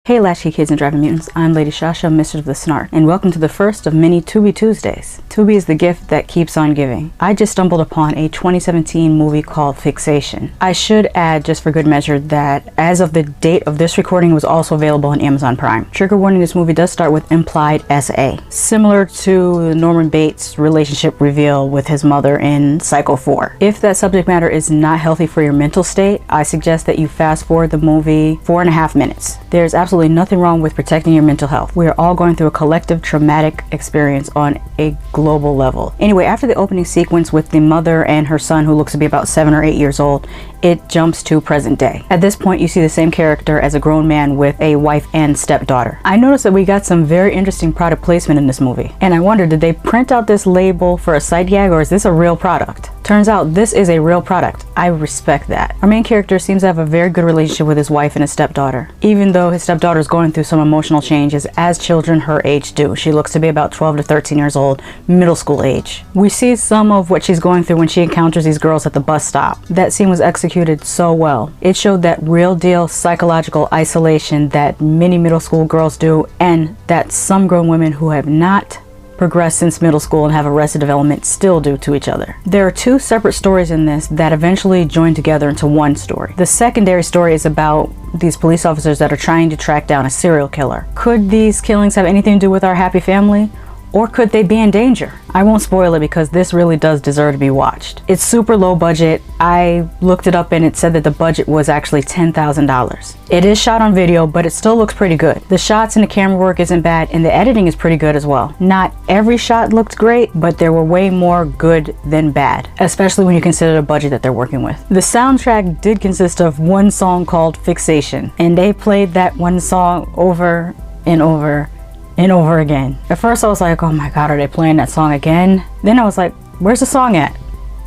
Hey Latchkey kids and driving mutants, I'm Lady Shasha, Mistress of the Snark, and welcome to the first of many Tubi Tuesdays. Tubi is the gift that keeps on giving. I just stumbled upon a 2017 movie called Fixation. I should add, just for good measure, that as of the date of this recording, it was also available on Amazon Prime. Trigger warning, this movie does start with implied SA, similar to Norman Bates' relationship reveal with his mother in Psycho 4. If that subject matter is not healthy for your mental state, I suggest that you fast forward the movie 4.5 minutes. There's absolutely nothing wrong with protecting your mental health. We are all going through a collective traumatic experience on a global level. Anyway, after the opening sequence with the mother and her son, who looks to be about 7 or 8 years old, it jumps to present day. At this point, you see the same character as a grown man with a wife and stepdaughter. I noticed that we got some very interesting product placement in this movie, and I wondered, did they print out this label for a sight gag, or is this a real product? Turns out this is a real product. I respect that. Our main character seems to have a very good relationship with his wife and his stepdaughter, even though his stepdaughter is going through some emotional changes as children her age do. She looks to be about 12 to 13 years old, middle school age. We see some of what she's going through when she encounters these girls at the bus stop. That scene was executed so well. It showed that real deal psychological isolation that many middle school girls do, and that some grown women who have not progressed since middle school and have arrested development still do to each other. There are two separate stories in this that eventually join together into one story. The secondary story is about these police officers that are trying to track down a serial killer. Could these killings have anything to do with our happy family? Or could they be in danger? I won't spoil it because this really does deserve to be watched. It's super low budget. I looked it up and it said that the budget was actually $10,000. It is shot on video, but it still looks pretty good. The shots and the camera work isn't bad, and the editing is pretty good as well. Not every shot looked great, but there were way more good than bad, especially when you consider the budget that they're working with. The soundtrack did consist of one song called Fixation, and they played that one song over and over and over again. At first I was like, oh my god, are they playing that song again? Then I was like, where's the song at?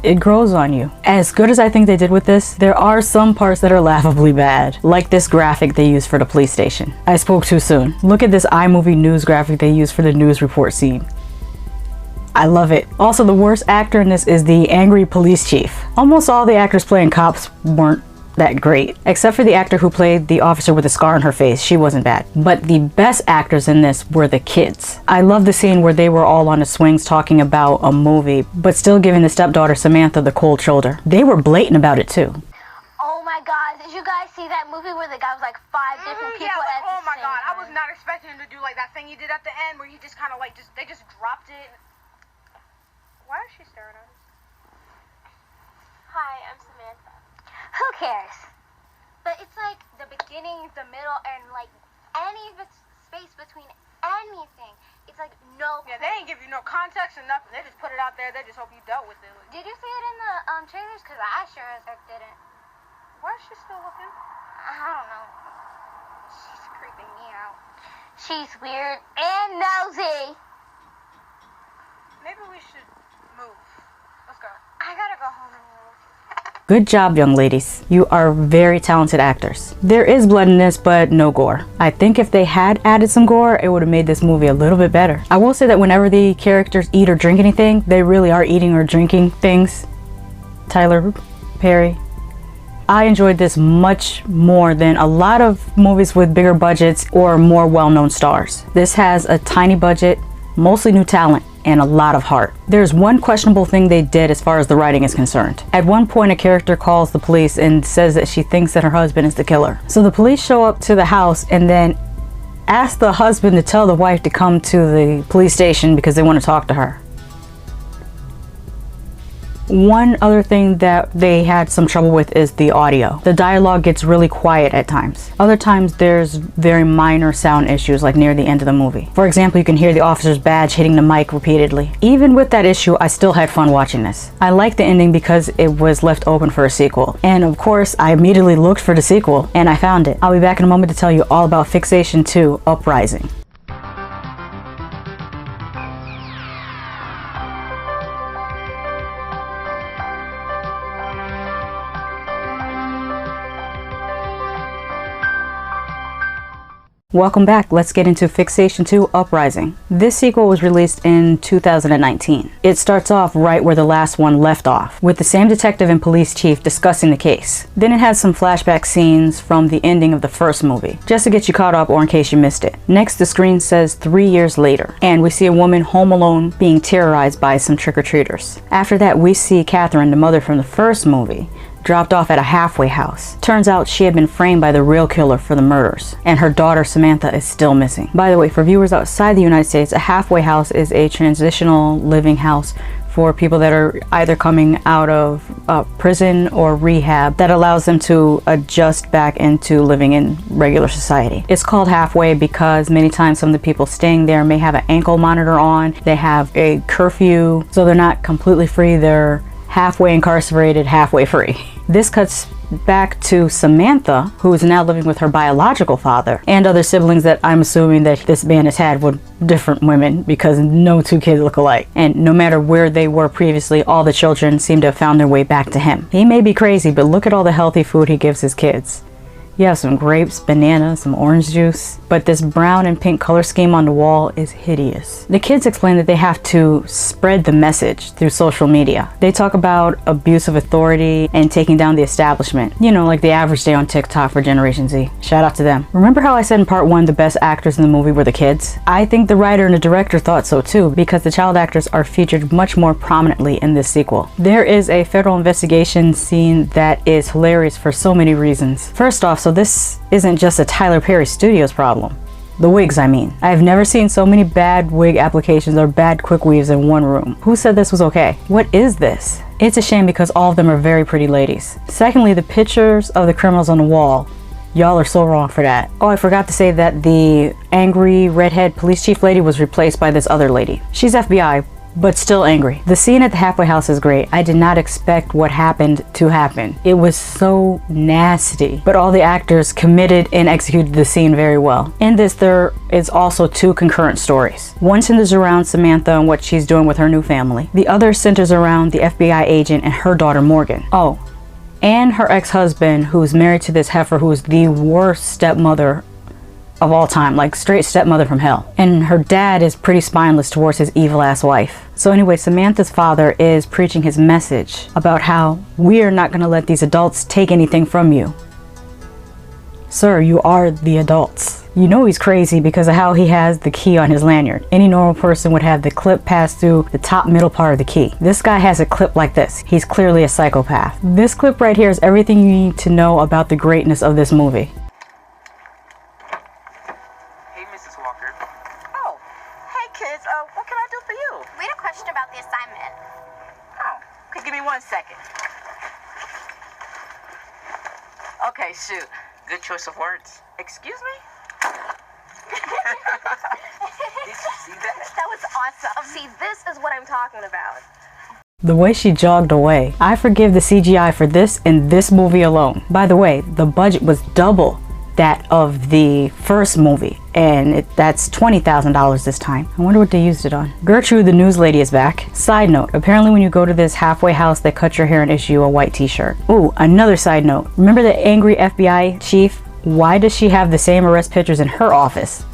It grows on you. As good as I think they did with this, there are some parts that are laughably bad, like this graphic they used for the police station. I spoke too soon. Look at this iMovie news graphic they used for the news report scene. I love it. Also, the worst actor in this is the angry police chief. Almost all the actors playing cops weren't that great, except for the actor who played the officer with a scar on her face. She wasn't bad. But the best actors in this were the kids. I love the scene where they were all on the swings talking about a movie, but still giving the stepdaughter Samantha the cold shoulder. They were blatant about it too. Oh my god, did you guys see that movie where the guy was like 5 different people at the same time? Oh my god, I was not expecting him to do like that thing he did at the end where he just kind of like they just dropped it. Why is she staring at us? Hi, I'm Samantha. Who cares? But it's like the beginning, the middle, and like any space between anything. It's like no. Yeah, they ain't give you no context or nothing. They just put it out there. They just hope you dealt with it. Did you see it in the trailers? Cause I sure as heck didn't. Why is she still looking? I don't know. She's creeping me out. She's weird and nosy. Maybe we should move. Let's go. I gotta go home and move. Good job, young ladies. You are very talented actors. There is blood in this, but no gore. I think if they had added some gore, it would have made this movie a little bit better. I will say that whenever the characters eat or drink anything, they really are eating or drinking things. Tyler Perry. I enjoyed this much more than a lot of movies with bigger budgets or more well-known stars. This has a tiny budget, mostly new talent, and a lot of heart. There's one questionable thing they did as far as the writing is concerned. At one point, a character calls the police and says that she thinks that her husband is the killer. So the police show up to the house and then ask the husband to tell the wife to come to the police station because they want to talk to her. One other thing that they had some trouble with is the audio. The dialogue gets really quiet at times. Other times there's very minor sound issues, like near the end of the movie. For example, you can hear the officer's badge hitting the mic repeatedly. Even with that issue, I still had fun watching this. I liked the ending because it was left open for a sequel. And of course, I immediately looked for the sequel and I found it. I'll be back in a moment to tell you all about Fixation 2: Uprising. Welcome back. Let's get into Fixation 2 Uprising. This sequel was released in 2019. It starts off right where the last one left off, with the same detective and police chief discussing the case. Then it has some flashback scenes from the ending of the first movie, just to get you caught up or in case you missed it. Next, the screen says 3 years later, and we see a woman home alone being terrorized by some trick-or-treaters. After that, we see Catherine, the mother from the first movie, dropped off at a halfway house. Turns out she had been framed by the real killer for the murders, and her daughter Samantha is still missing. By the way, for viewers outside the United States, a halfway house is a transitional living house for people that are either coming out of prison or rehab that allows them to adjust back into living in regular society. It's called halfway because many times some of the people staying there may have an ankle monitor on, they have a curfew, so they're not completely free, they're halfway incarcerated, halfway free. This cuts back to Samantha, who is now living with her biological father and other siblings that I'm assuming that this man has had with different women, because no two kids look alike. And no matter where they were previously, all the children seem to have found their way back to him. He may be crazy, but look at all the healthy food he gives his kids. You have some grapes, bananas, some orange juice, but this brown and pink color scheme on the wall is hideous. The kids explain that they have to spread the message through social media. They talk about abuse of authority and taking down the establishment. You know, like the average day on TikTok for Generation Z. Shout out to them. Remember how I said in part 1 the best actors in the movie were the kids? I think the writer and the director thought so too, because the child actors are featured much more prominently in this sequel. There is a federal investigation scene that is hilarious for so many reasons. First off, so this isn't just a Tyler Perry Studios problem. The wigs, I mean. I've never seen so many bad wig applications or bad quick weaves in one room. Who said this was okay? What is this? It's a shame because all of them are very pretty ladies. Secondly, the pictures of the criminals on the wall. Y'all are so wrong for that. Oh, I forgot to say that the angry redhead police chief lady was replaced by this other lady. She's FBI, but still angry. The scene at the halfway house is great. I did not expect what happened to happen. It was so nasty, but all the actors committed and executed the scene very well. In this, there is also 2 concurrent stories. One centers around Samantha and what she's doing with her new family. The other centers around the FBI agent and her daughter Morgan. Oh, and her ex-husband, who's married to this heifer who is the worst stepmother of all time, like straight stepmother from hell. And her dad is pretty spineless towards his evil ass wife. So anyway, Samantha's father is preaching his message about how we are not going to let these adults take anything from you. Sir, you are the adults. You know he's crazy because of how he has the key on his lanyard. Any normal person would have the clip pass through the top middle part of the key. This guy has a clip like this. He's clearly a psychopath. This clip right here is everything you need to know about the greatness of this movie. What can I do for you? We had a question about the assignment. Oh, okay, give me 1 second. Okay, shoot. Good choice of words. Excuse me? Did you see that? That was awesome. See, this is what I'm talking about. The way she jogged away. I forgive the CGI for this in this movie alone. By the way, the budget was double that of the first movie, and that's $20,000 this time. I wonder what they used it on. Gertrude, the news lady, is back. Side note, apparently when you go to this halfway house, they cut your hair and issue a white t-shirt. Ooh, another side note. Remember the angry FBI chief? Why does she have the same arrest pictures in her office?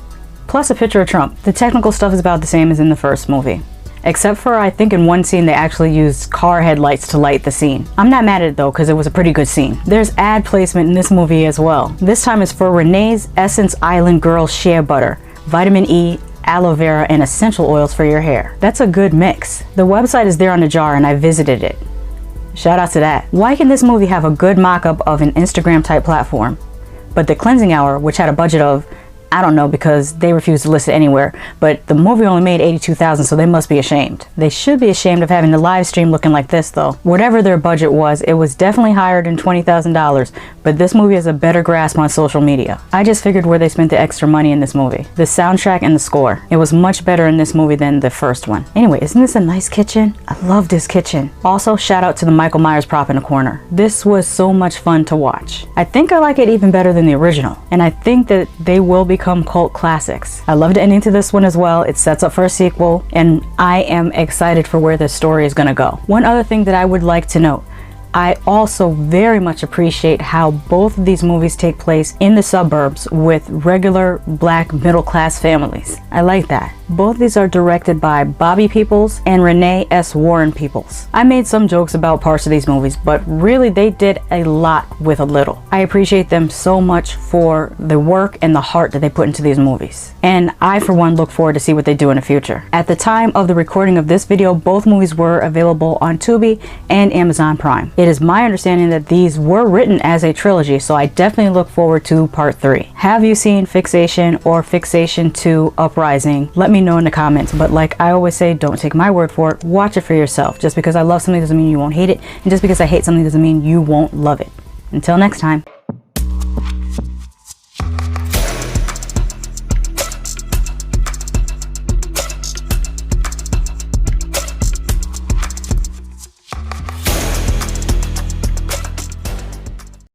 Plus a picture of Trump. The technical stuff is about the same as in the first movie. Except for, I think in one scene they actually used car headlights to light the scene. I'm not mad at it though, because it was a pretty good scene. There's ad placement in this movie as well. This time it's for Renee's Essence Island Girl Shea Butter, vitamin E, aloe vera, and essential oils for your hair. That's a good mix. The website is there on the jar and I visited it. Shout out to that. Why can this movie have a good mock-up of an Instagram type platform, but the cleansing hour, which had a budget of, I don't know, because they refused to list it anywhere, but the movie only made $82,000, so they must be ashamed. They should be ashamed of having the live stream looking like this though. Whatever their budget was, it was definitely higher than $20,000, but this movie has a better grasp on social media. I just figured where they spent the extra money in this movie. The soundtrack and the score. It was much better in this movie than the first one. Anyway, isn't this a nice kitchen? I love this kitchen. Also, shout out to the Michael Myers prop in the corner. This was so much fun to watch. I think I like it even better than the original, and I think that they will become cult classics. I love the ending to this one as well. It sets up for a sequel, and I am excited for where this story is gonna go. One other thing that I would like to note, I also very much appreciate how both of these movies take place in the suburbs with regular black middle-class families. I like that. Both of these are directed by Bobby Peoples and Renee S. Warren Peoples. I made some jokes about parts of these movies, but really they did a lot with a little. I appreciate them so much for the work and the heart that they put into these movies. And I, for one, look forward to see what they do in the future. At the time of the recording of this video, both movies were available on Tubi and Amazon Prime. It is my understanding that these were written as a trilogy, so I definitely look forward to part 3. Have you seen Fixation or Fixation 2 Uprising? Let me know in the comments, but like I always say, don't take my word for it. Watch it for yourself. Just because I love something doesn't mean you won't hate it, and just because I hate something doesn't mean you won't love it. Until next time.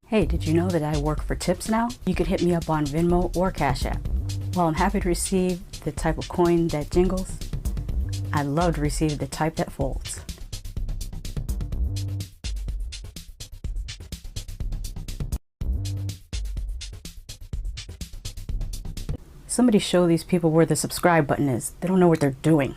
Hey, did you know that I work for tips now? You can hit me up on Venmo or Cash App. While I'm happy to receive the type of coin that jingles, I love to receive the type that folds. Somebody show these people where the subscribe button is. They don't know what they're doing.